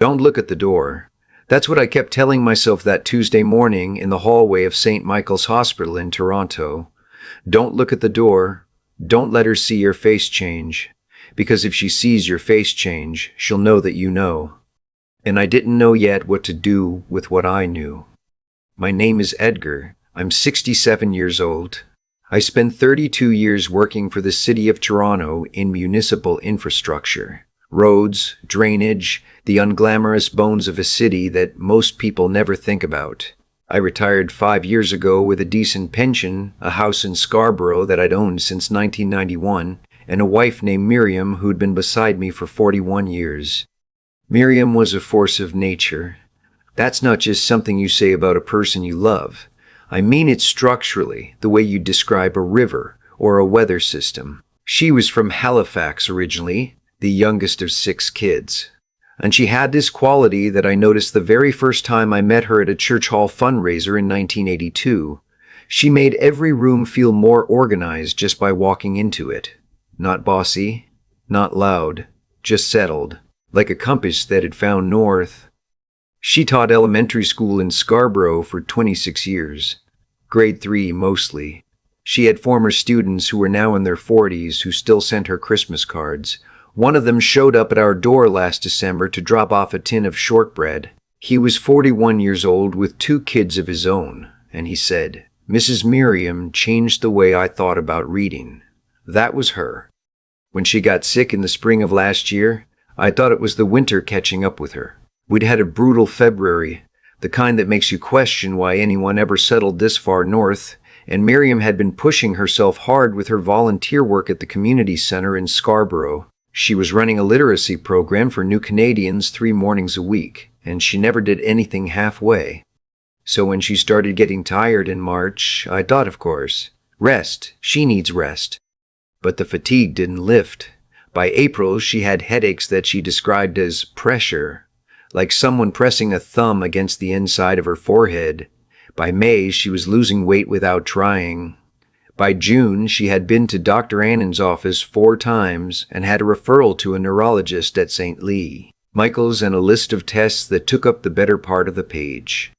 Don't look at the door. That's what I kept telling myself that Tuesday morning in the hallway of St. Michael's Hospital in Toronto. Don't look at the door. Don't let her see your face change. Because if she sees your face change, she'll know that you know. And I didn't know yet what to do with what I knew. My name is Edgar. I'm 67 years old. I spent 32 years working for the City of Toronto in municipal infrastructure. Roads, drainage, the unglamorous bones of a city that most people never think about. I retired 5 years ago with a decent pension, a house in Scarborough that I'd owned since 1991, and a wife named Miriam who'd been beside me for 41 years. Miriam was a force of nature. That's not just something you say about a person you love. I mean it structurally, the way you describe a river or a weather system. She was from Halifax originally, the youngest of 6 kids. And she had this quality that I noticed the very first time I met her at a church hall fundraiser in 1982. She made every room feel more organized just by walking into it. Not bossy, not loud, just settled, like a compass that had found north. She taught elementary school in Scarborough for 26 years, grade 3 mostly. She had former students who were now in their 40s who still sent her Christmas cards. One of them showed up at our door last December to drop off a tin of shortbread. He was 41 years old with 2 kids of his own, and he said, "Mrs. Miriam changed the way I thought about reading." That was her. When she got sick in the spring of last year, I thought it was the winter catching up with her. We'd had a brutal February, the kind that makes you question why anyone ever settled this far north, and Miriam had been pushing herself hard with her volunteer work at the community center in Scarborough. She was running a literacy program for new Canadians 3 mornings a week, and she never did anything halfway. So when she started getting tired in March, I thought, of course, rest, she needs rest. But the fatigue didn't lift. By April, she had headaches that she described as pressure, like someone pressing a thumb against the inside of her forehead. By May, she was losing weight without trying. By June, she had been to Dr. Annan's office 4 times and had a referral to a neurologist at St. Michael's and a list of tests that took up the better part of the page.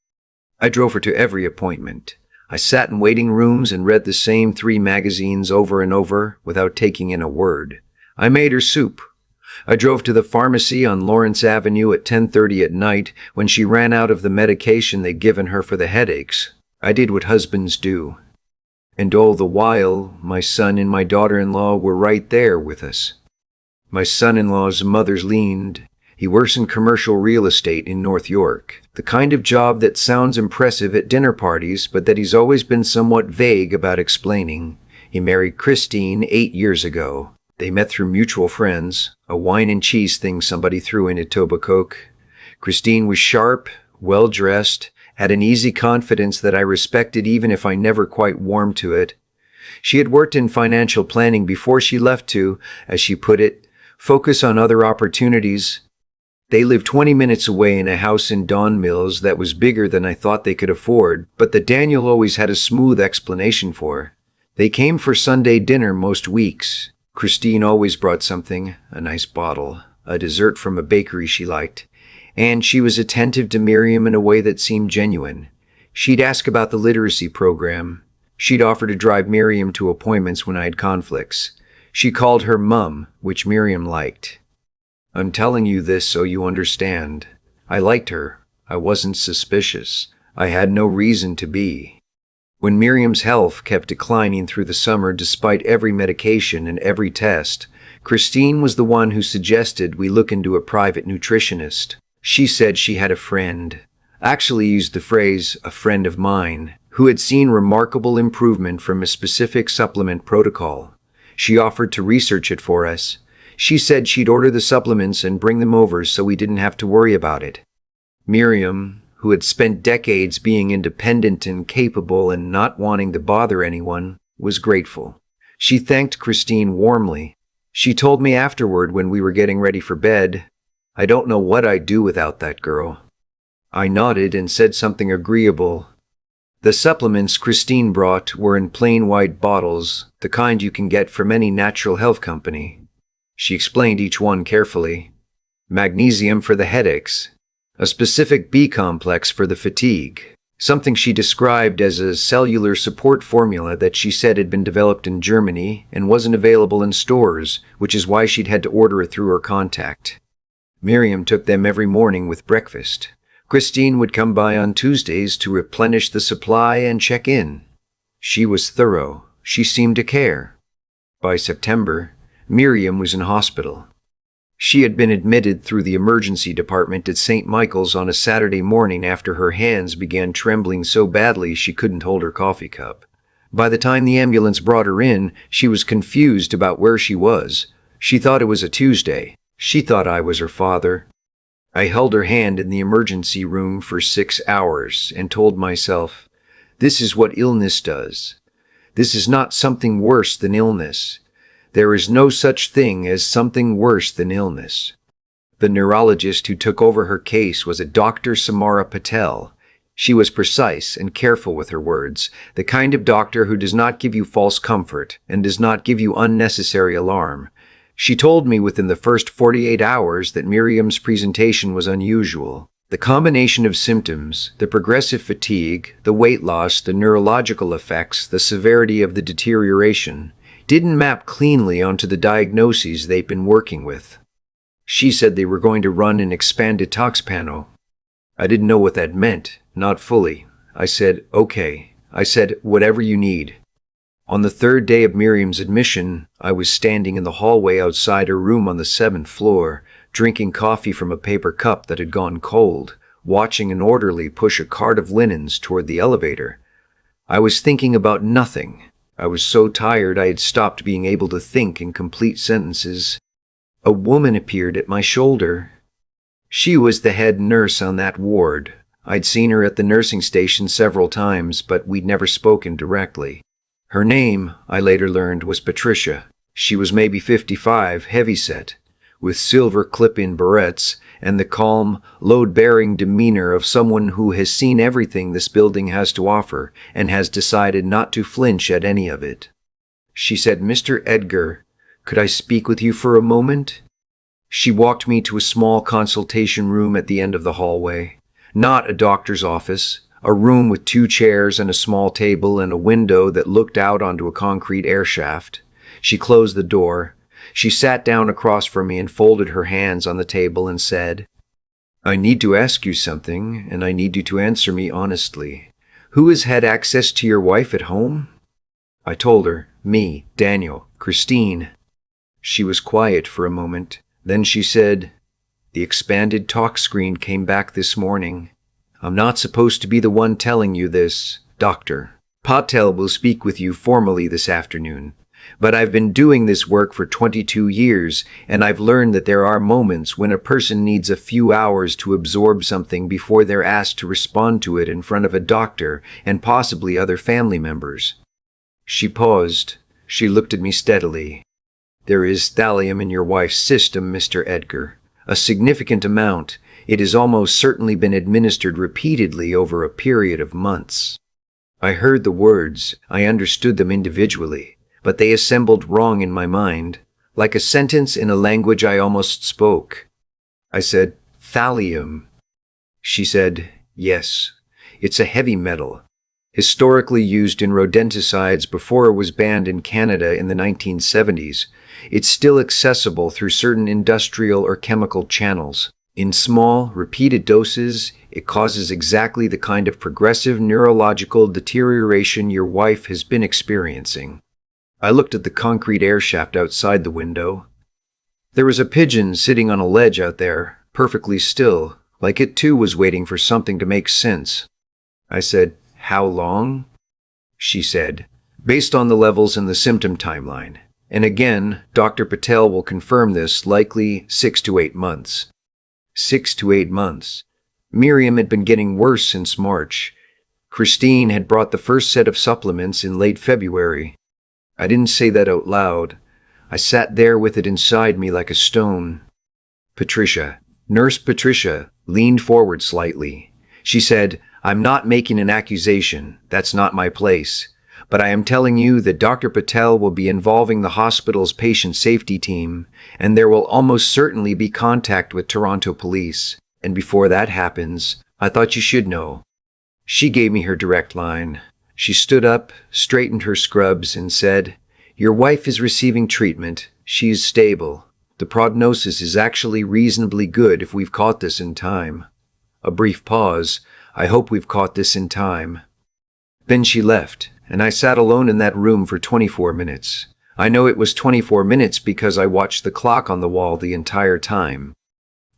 I drove her to every appointment. I sat in waiting rooms and read the same 3 magazines over and over without taking in a word. I made her soup. I drove to the pharmacy on Lawrence Avenue at 10:30 at night when she ran out of the medication they'd given her for the headaches. I did what husbands do. And all the while, my son and my daughter-in-law were right there with us. My son-in-law's mother's leaned. He works in commercial real estate in North York, the kind of job that sounds impressive at dinner parties, but that he's always been somewhat vague about explaining. He married Christine 8 years ago. They met through mutual friends, a wine and cheese thing somebody threw in Etobicoke. Christine was sharp, well-dressed, had an easy confidence that I respected even if I never quite warmed to it. She had worked in financial planning before she left to, as she put it, focus on other opportunities. They lived 20 minutes away in a house in Don Mills that was bigger than I thought they could afford, but that Daniel always had a smooth explanation for. They came for Sunday dinner most weeks. Christine always brought something, a nice bottle, a dessert from a bakery she liked. And she was attentive to Miriam in a way that seemed genuine. She'd ask about the literacy program. She'd offer to drive Miriam to appointments when I had conflicts. She called her Mum, which Miriam liked. I'm telling you this so you understand. I liked her. I wasn't suspicious. I had no reason to be. When Miriam's health kept declining through the summer despite every medication and every test, Christine was the one who suggested we look into a private nutritionist. She said she had a friend, actually used the phrase, a friend of mine, who had seen remarkable improvement from a specific supplement protocol. She offered to research it for us. She said she'd order the supplements and bring them over so we didn't have to worry about it. Miriam, who had spent decades being independent and capable and not wanting to bother anyone, was grateful. She thanked Christine warmly. She told me afterward when we were getting ready for bed, I don't know what I'd do without that girl. I nodded and said something agreeable. The supplements Christine brought were in plain white bottles, the kind you can get from any natural health company. She explained each one carefully. Magnesium for the headaches. A specific B complex for the fatigue. Something she described as a cellular support formula that she said had been developed in Germany and wasn't available in stores, which is why she'd had to order it through her contact. Miriam took them every morning with breakfast. Christine would come by on Tuesdays to replenish the supply and check in. She was thorough. She seemed to care. By September, Miriam was in hospital. She had been admitted through the emergency department at St. Michael's on a Saturday morning after her hands began trembling so badly she couldn't hold her coffee cup. By the time the ambulance brought her in, she was confused about where she was. She thought it was a Tuesday. She thought I was her father. I held her hand in the emergency room for 6 hours and told myself, this is what illness does. This is not something worse than illness. There is no such thing as something worse than illness. The neurologist who took over her case was a Dr. Samara Patel. She was precise and careful with her words, the kind of doctor who does not give you false comfort and does not give you unnecessary alarm. She told me within the first 48 hours that Miriam's presentation was unusual. The combination of symptoms, the progressive fatigue, the weight loss, the neurological effects, the severity of the deterioration, didn't map cleanly onto the diagnoses they'd been working with. She said they were going to run an expanded tox panel. I didn't know what that meant, not fully. I said, okay. I said, whatever you need. On the third day of Miriam's admission, I was standing in the hallway outside her room on the 7th floor, drinking coffee from a paper cup that had gone cold, watching an orderly push a cart of linens toward the elevator. I was thinking about nothing. I was so tired I had stopped being able to think in complete sentences. A woman appeared at my shoulder. She was the head nurse on that ward. I'd seen her at the nursing station several times, but we'd never spoken directly. Her name, I later learned, was Patricia. She was maybe 55, heavyset, with silver clip-in barrettes and the calm, load-bearing demeanor of someone who has seen everything this building has to offer and has decided not to flinch at any of it. She said, "Mr. Edgar, could I speak with you for a moment?" She walked me to a small consultation room at the end of the hallway. Not a doctor's office, a room with 2 chairs and a small table and a window that looked out onto a concrete air shaft. She closed the door. She sat down across from me and folded her hands on the table and said, "I need to ask you something, and I need you to answer me honestly. Who has had access to your wife at home?" I told her, "Me, Daniel, Christine." She was quiet for a moment. Then she said, "The expanded talk screen came back this morning. I'm not supposed to be the one telling you this, Doctor. Patel will speak with you formally this afternoon. But I've been doing this work for 22 years, and I've learned that there are moments when a person needs a few hours to absorb something before they're asked to respond to it in front of a doctor and possibly other family members." She paused. She looked at me steadily. "There is thallium in your wife's system, Mr. Edgar. A significant amount. It has almost certainly been administered repeatedly over a period of months." I heard the words. I understood them individually, but they assembled wrong in my mind, like a sentence in a language I almost spoke. I said, "Thallium." She said, "Yes, it's a heavy metal, historically used in rodenticides before it was banned in Canada in the 1970s. It's still accessible through certain industrial or chemical channels. In small, repeated doses, it causes exactly the kind of progressive neurological deterioration your wife has been experiencing." I looked at the concrete air shaft outside the window. There was a pigeon sitting on a ledge out there, perfectly still, like it too was waiting for something to make sense. I said, "How long?" She said, "Based on the levels in the symptom timeline. And again, Dr. Patel will confirm this, likely 6 to 8 months. 6 to 8 months. Miriam had been getting worse since March. Christine had brought the first set of supplements in late February. I didn't say that out loud. I sat there with it inside me like a stone. Patricia, Nurse Patricia, leaned forward slightly. She said, "I'm not making an accusation. That's not my place. But I am telling you that Dr. Patel will be involving the hospital's patient safety team, and there will almost certainly be contact with Toronto police. And before that happens, I thought you should know." She gave me her direct line. She stood up, straightened her scrubs, and said, "Your wife is receiving treatment. She is stable. The prognosis is actually reasonably good if we've caught this in time." A brief pause. "I hope we've caught this in time." Then she left, and I sat alone in that room for 24 minutes. I know it was 24 minutes because I watched the clock on the wall the entire time.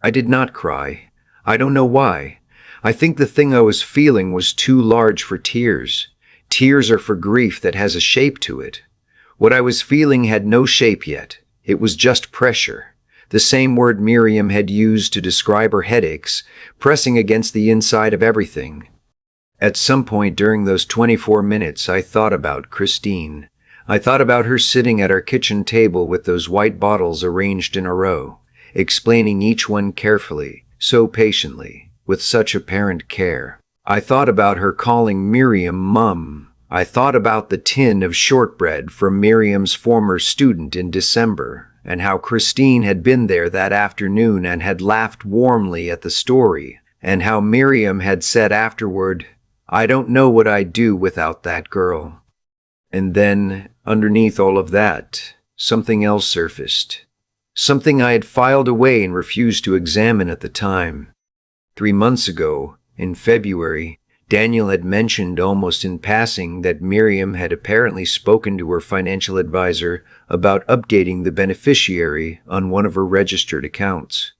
I did not cry. I don't know why. I think the thing I was feeling was too large for tears. Tears are for grief that has a shape to it. What I was feeling had no shape yet. It was just pressure. The same word Miriam had used to describe her headaches, pressing against the inside of everything. At some point during those 24 minutes, I thought about Christine. I thought about her sitting at our kitchen table with those white bottles arranged in a row, explaining each one carefully, so patiently, with such apparent care. I thought about her calling Miriam Mum. I thought about the tin of shortbread from Miriam's former student in December, and how Christine had been there that afternoon and had laughed warmly at the story, and how Miriam had said afterward, "I don't know what I'd do without that girl." And then, underneath all of that, something else surfaced. Something I had filed away and refused to examine at the time. 3 months ago, in February, Daniel had mentioned almost in passing that Miriam had apparently spoken to her financial advisor about updating the beneficiary on one of her registered accounts.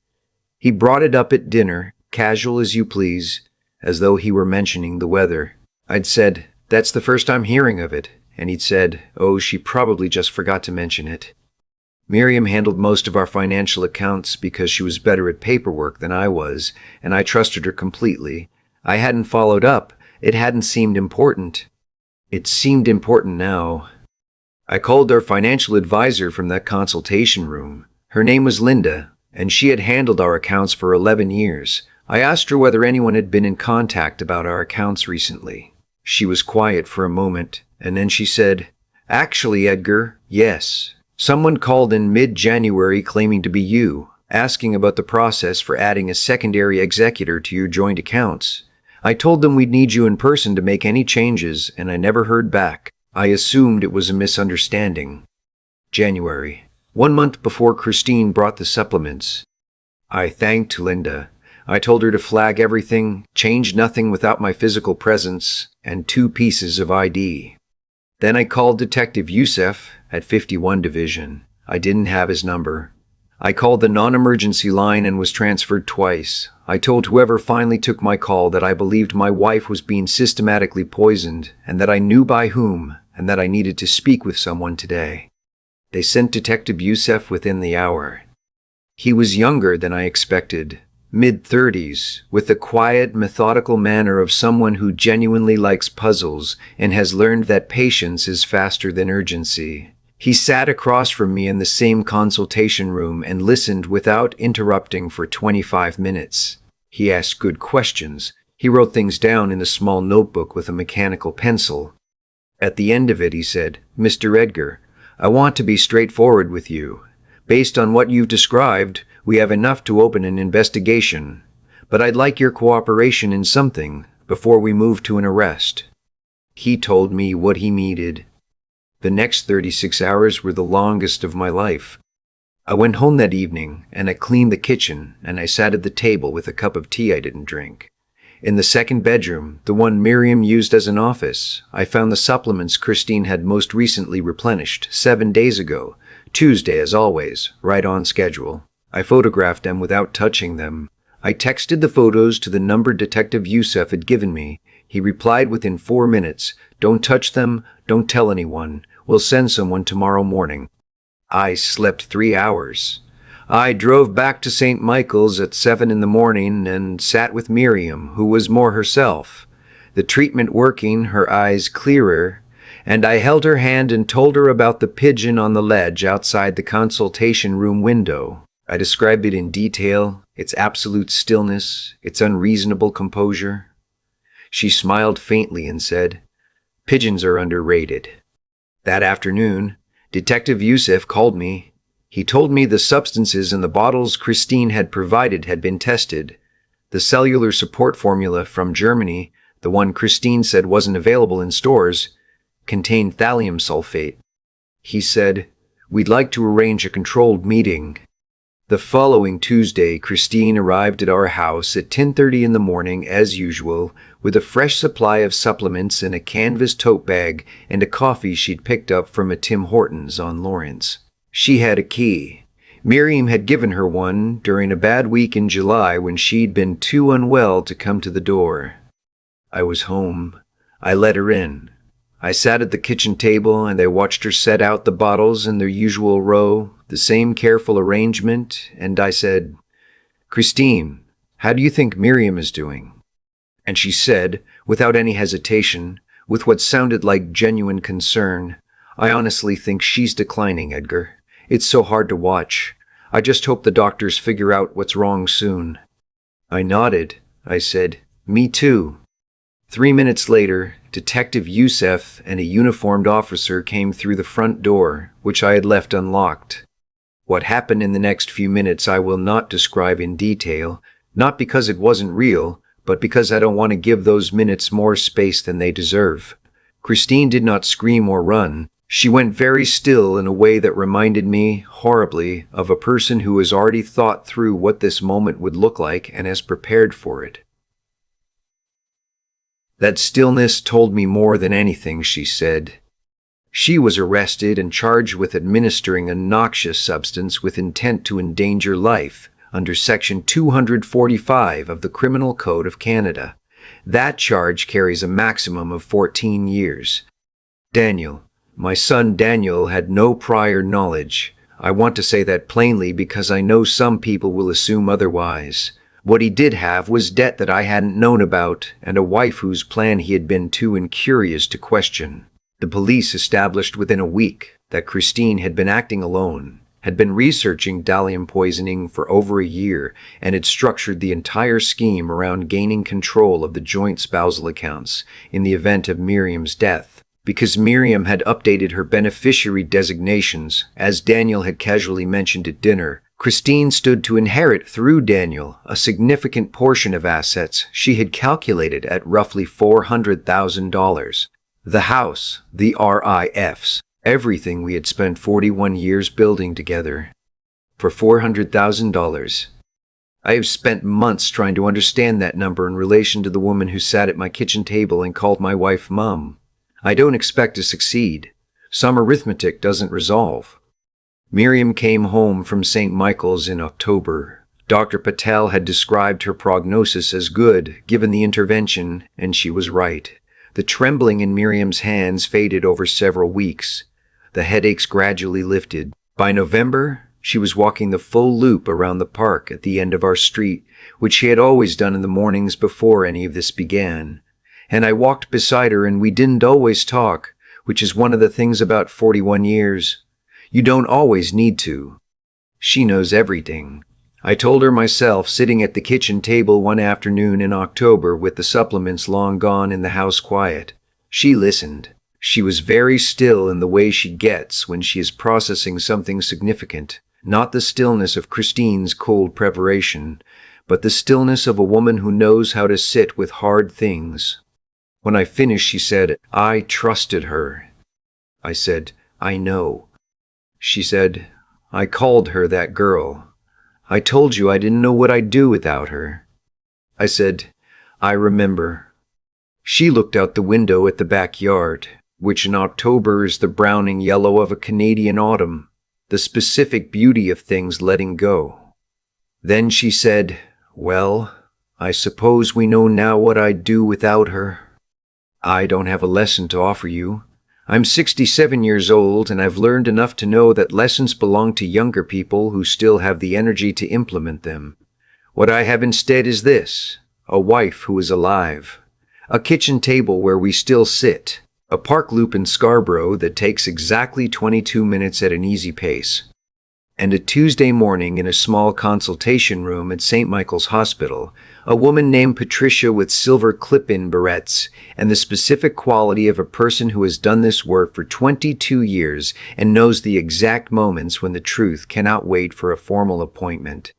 He brought it up at dinner, casual as you please, as though he were mentioning the weather. I'd said, "That's the first I'm hearing of it," and he'd said, "Oh, she probably just forgot to mention it." Miriam handled most of our financial accounts because she was better at paperwork than I was, and I trusted her completely. I hadn't followed up. It hadn't seemed important. It seemed important now. I called our financial advisor from that consultation room. Her name was Linda, and she had handled our accounts for 11 years. I asked her whether anyone had been in contact about our accounts recently. She was quiet for a moment, and then she said, "Actually, Edgar, yes. Someone called in mid-January claiming to be you, asking about the process for adding a secondary executor to your joint accounts. I told them we'd need you in person to make any changes, and I never heard back. I assumed it was a misunderstanding." January. 1 month before Christine brought the supplements. I thanked Linda. I told her to flag everything, change nothing without my physical presence, and 2 pieces of ID. Then I called Detective Youssef at 51 Division. I didn't have his number. I called the non-emergency line and was transferred twice. I told whoever finally took my call that I believed my wife was being systematically poisoned, and that I knew by whom, and that I needed to speak with someone today. They sent Detective Youssef within the hour. He was younger than I expected, mid-30s, with the quiet, methodical manner of someone who genuinely likes puzzles and has learned that patience is faster than urgency. He sat across from me in the same consultation room and listened without interrupting for 25 minutes. He asked good questions. He wrote things down in a small notebook with a mechanical pencil. At the end of it, he said, "Mr. Edgar, I want to be straightforward with you. Based on what you've described, we have enough to open an investigation, but I'd like your cooperation in something before we move to an arrest." He told me what he needed. The next 36 hours were the longest of my life. I went home that evening, and I cleaned the kitchen, and I sat at the table with a cup of tea I didn't drink. In the second bedroom, the one Miriam used as an office, I found the supplements Christine had most recently replenished 7 days ago, Tuesday as always, right on schedule. I photographed them without touching them. I texted the photos to the number Detective Youssef had given me. He replied within 4 minutes, "Don't touch them, don't tell anyone. We'll send someone tomorrow morning." I slept 3 hours. I drove back to St. Michael's at 7 in the morning and sat with Miriam, who was more herself, the treatment working, her eyes clearer, and I held her hand and told her about the pigeon on the ledge outside the consultation room window. I described it in detail, its absolute stillness, its unreasonable composure. She smiled faintly and said, Pigeons are underrated. That afternoon, Detective Youssef called me. He told me the substances in the bottles Christine had provided had been tested. The cellular support formula from Germany, the one Christine said wasn't available in stores, contained thallium sulfate. He said, "We'd like to arrange a controlled meeting." The following Tuesday, Christine arrived at our house at 10:30 in the morning as usual, with a fresh supply of supplements in a canvas tote bag and a coffee she'd picked up from a Tim Hortons on Lawrence. She had a key. Miriam had given her one during a bad week in July when she'd been too unwell to come to the door. I was home. I let her in. I sat at the kitchen table and I watched her set out the bottles in their usual row, the same careful arrangement, and I said, "Christine, how do you think Miriam is doing?" And she said, without any hesitation, with what sounded like genuine concern, "I honestly think she's declining, Edgar. It's so hard to watch. I just hope the doctors figure out what's wrong soon." I nodded. I said, "Me too." 3 minutes later, Detective Youssef and a uniformed officer came through the front door, which I had left unlocked. What happened in the next few minutes I will not describe in detail, not because it wasn't real, but because I don't want to give those minutes more space than they deserve. Christine did not scream or run. She went very still in a way that reminded me, horribly, of a person who has already thought through what this moment would look like and has prepared for it. That stillness told me more than anything, she said. She was arrested and charged with administering a noxious substance with intent to endanger life under Section 245 of the Criminal Code of Canada. That charge carries a maximum of 14 years. Daniel, my son Daniel, had no prior knowledge. I want to say that plainly because I know some people will assume otherwise. What he did have was debt that I hadn't known about, and a wife whose plan he had been too incurious to question. The police established within a week that Christine had been acting alone, had been researching thallium poisoning for over a year, and had structured the entire scheme around gaining control of the joint spousal accounts in the event of Miriam's death. Because Miriam had updated her beneficiary designations, as Daniel had casually mentioned at dinner, Christine stood to inherit through Daniel a significant portion of assets she had calculated at roughly $400,000. The house, the RIFs, everything we had spent 41 years building together. For $400,000. I have spent months trying to understand that number in relation to the woman who sat at my kitchen table and called my wife Mum. I don't expect to succeed. Some arithmetic doesn't resolve. Miriam came home from St. Michael's in October. Dr. Patel had described her prognosis as good, given the intervention, and she was right. The trembling in Miriam's hands faded over several weeks. The headaches gradually lifted. By November, she was walking the full loop around the park at the end of our street, which she had always done in the mornings before any of this began. And I walked beside her and we didn't always talk, which is one of the things about 41 years. You don't always need to. She knows everything. I told her myself sitting at the kitchen table one afternoon in October with the supplements long gone and the house quiet. She listened. She was very still in the way she gets when she is processing something significant. Not the stillness of Christine's cold preparation, but the stillness of a woman who knows how to sit with hard things. When I finished, she said, "I trusted her." I said, "I know." She said, "I called her that girl. I told you I didn't know what I'd do without her." I said, "I remember." She looked out the window at the backyard, which in October is the browning yellow of a Canadian autumn, the specific beauty of things letting go. Then she said, "Well, I suppose we know now what I'd do without her. I don't have a lesson to offer you. I'm 67 years old, and I've learned enough to know that lessons belong to younger people who still have the energy to implement them. What I have instead is this: a wife who is alive, a kitchen table where we still sit, a park loop in Scarborough that takes exactly 22 minutes at an easy pace, and a Tuesday morning in a small consultation room at St. Michael's Hospital, a woman named Patricia with silver clip-in barrettes and the specific quality of a person who has done this work for 22 years and knows the exact moments when the truth cannot wait for a formal appointment.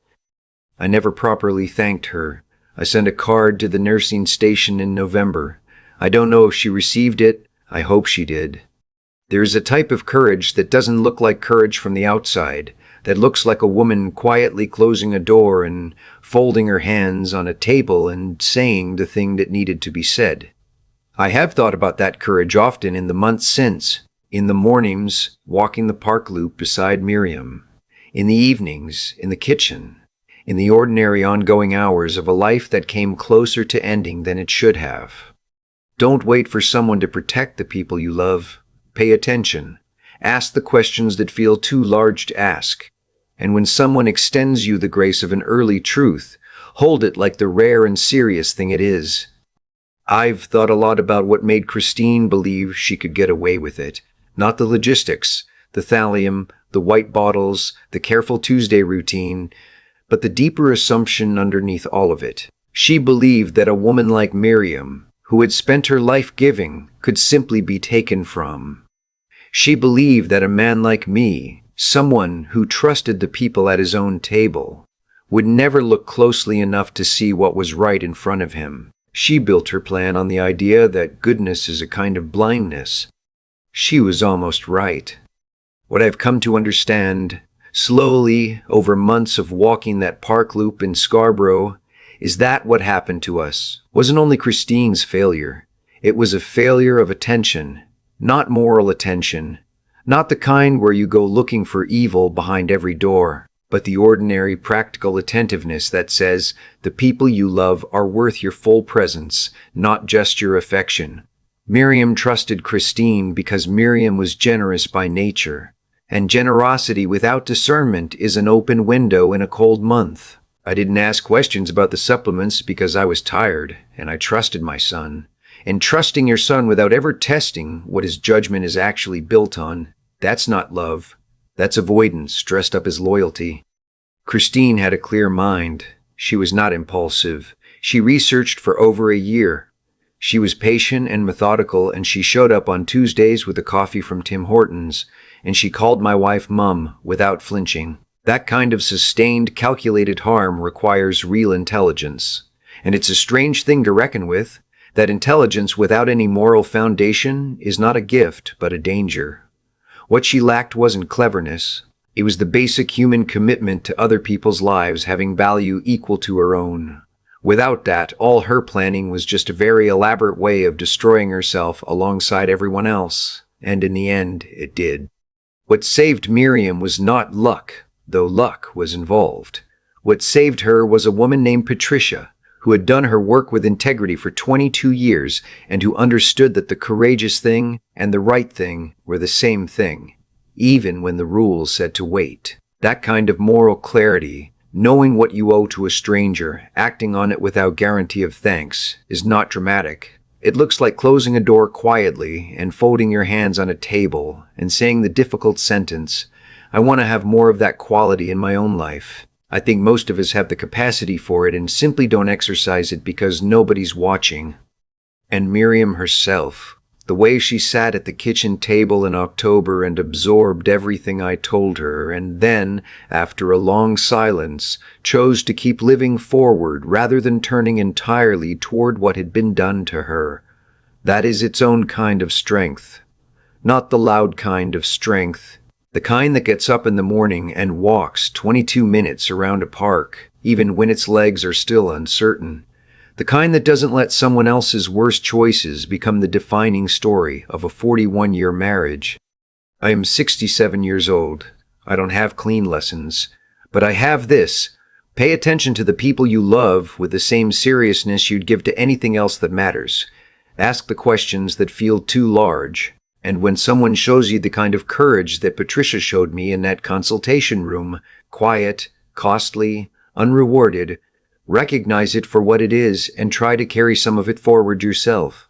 I never properly thanked her. I sent a card to the nursing station in November. I don't know if she received it. I hope she did. There is a type of courage that doesn't look like courage from the outside, that looks like a woman quietly closing a door and folding her hands on a table and saying the thing that needed to be said. I have thought about that courage often in the months since, in the mornings, walking the park loop beside Miriam, in the evenings, in the kitchen, in the ordinary ongoing hours of a life that came closer to ending than it should have. Don't wait for someone to protect the people you love. Pay attention. Ask the questions that feel too large to ask. And when someone extends you the grace of an early truth, hold it like the rare and serious thing it is. I've thought a lot about what made Christine believe she could get away with it. Not the logistics, the thallium, the white bottles, the careful Tuesday routine, but the deeper assumption underneath all of it. She believed that a woman like Miriam, who had spent her life giving, could simply be taken from. She believed that a man like me, someone who trusted the people at his own table, would never look closely enough to see what was right in front of him. She built her plan on the idea that goodness is a kind of blindness. She was almost right. What I've come to understand, slowly, over months of walking that park loop in Scarborough, is that what happened to us wasn't only Christine's failure. It was a failure of attention, not moral attention, not the kind where you go looking for evil behind every door, but the ordinary practical attentiveness that says the people you love are worth your full presence, not just your affection. Miriam trusted Christine because Miriam was generous by nature, and generosity without discernment is an open window in a cold month. I didn't ask questions about the supplements because I was tired, and I trusted my son. And trusting your son without ever testing what his judgment is actually built on, that's not love. That's avoidance dressed up as loyalty. Christine had a clear mind. She was not impulsive. She researched for over a year. She was patient and methodical, and she showed up on Tuesdays with a coffee from Tim Hortons, and she called my wife Mum without flinching. That kind of sustained, calculated harm requires real intelligence. And it's a strange thing to reckon with. That intelligence without any moral foundation is not a gift, but a danger. What she lacked wasn't cleverness. It was the basic human commitment to other people's lives having value equal to her own. Without that, all her planning was just a very elaborate way of destroying herself alongside everyone else. And in the end, it did. What saved Miriam was not luck, though luck was involved. What saved her was a woman named Patricia, who had done her work with integrity for 22 years and who understood that the courageous thing and the right thing were the same thing, even when the rules said to wait. That kind of moral clarity, knowing what you owe to a stranger, acting on it without guarantee of thanks, is not dramatic. It looks like closing a door quietly and folding your hands on a table and saying the difficult sentence, I want to have more of that quality in my own life. I think most of us have the capacity for it and simply don't exercise it because nobody's watching. And Miriam herself, the way she sat at the kitchen table in October and absorbed everything I told her, and then, after a long silence, chose to keep living forward rather than turning entirely toward what had been done to her. That is its own kind of strength. Not the loud kind of strength. The kind that gets up in the morning and walks 22 minutes around a park, even when its legs are still uncertain. The kind that doesn't let someone else's worst choices become the defining story of a 41-year marriage. I am 67 years old. I don't have clean lessons. But I have this. Pay attention to the people you love with the same seriousness you'd give to anything else that matters. Ask the questions that feel too large. And when someone shows you the kind of courage that Patricia showed me in that consultation room, quiet, costly, unrewarded, recognize it for what it is and try to carry some of it forward yourself.